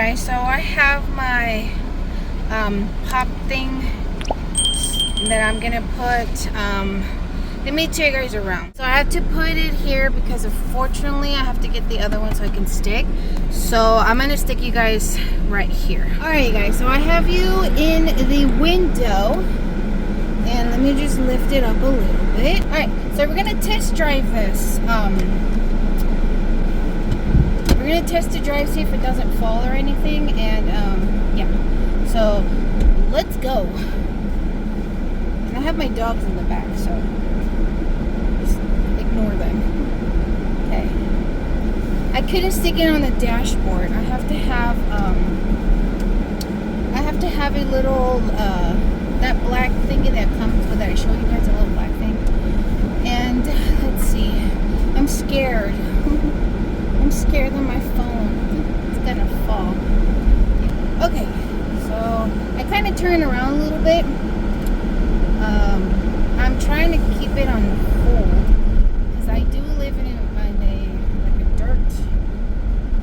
guys, so I have my pop thing that I'm gonna put. Let me take you guys around. So I have to put it here because unfortunately I have to get the other one so I can stick. So I'm gonna stick you guys right here. Alright guys, so I have you in the window. And let me just lift it up a little bit. Alright, so we're gonna test drive this. We're gonna test the drive, see if it doesn't fall or anything. And yeah, so let's go. And I have my dogs in the back, so ignore them. Okay. I couldn't stick it on the dashboard. I have to have a little that black thingy that comes with it. I showed you guys a little black thing. And let's see. I'm scared. I'm scared that my phone is gonna fall. Okay, so I kind of turn around a little bit. I'm trying to keep it on hold because I do live in a dirt.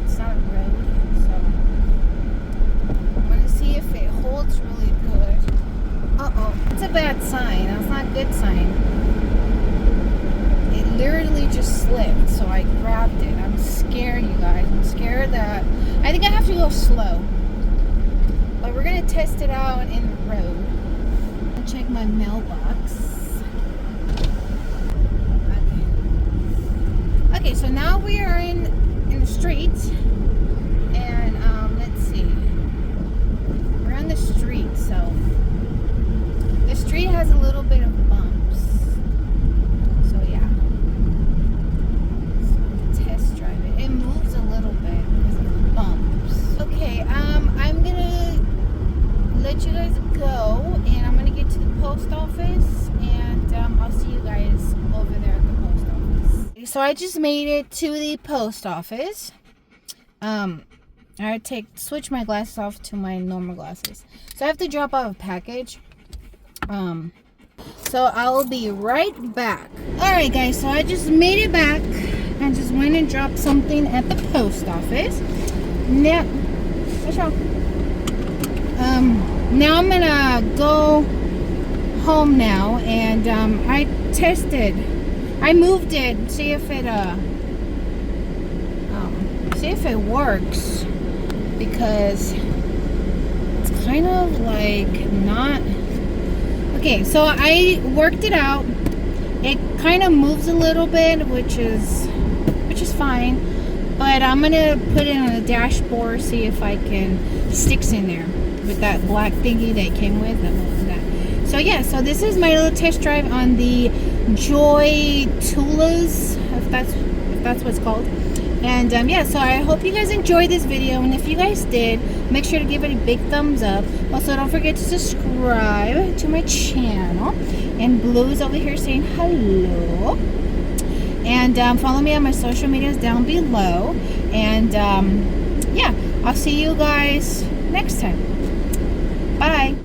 It's not a road, so I'm gonna see if it holds really good. Uh-oh, it's a bad sign. That's not a good sign. It literally just slipped, so I grabbed it. I'm scared, you guys. I'm scared that I think I have to go slow. But we're gonna test it out in the road. I'll check my mailbox. Okay, so now we are in the street, and let's see. We're on the street, so the street has a little bit of bumps. So yeah. So test drive it. It moves a little bit because of the bumps. Okay, I'm gonna let you guys go, and I'm gonna get to the post office, and I'll see you guys over there at the post office. So I just made it to the post office. I switch my glasses off to my normal glasses. So I have to drop off a package. So I'll be right back. Alright guys, so I just made it back. I just went and dropped something at the post office. Now, now I'm gonna go home now, and I moved it, see if it works, because it's kind of like not. Okay, so I worked it out. It kind of moves a little bit, which is fine. But I'm gonna put it on the dashboard, see if I can sticks in there with that black thingy that came with it. So yeah, so this is my little test drive on the Joy Tulas, if that's what it's called. And yeah, so I hope you guys enjoyed this video, and if you guys did, make sure to give it a big thumbs up. Also, don't forget to subscribe to my channel. And Blue is over here saying hello. And follow me on my social medias down below. And yeah, I'll see you guys next time. Bye.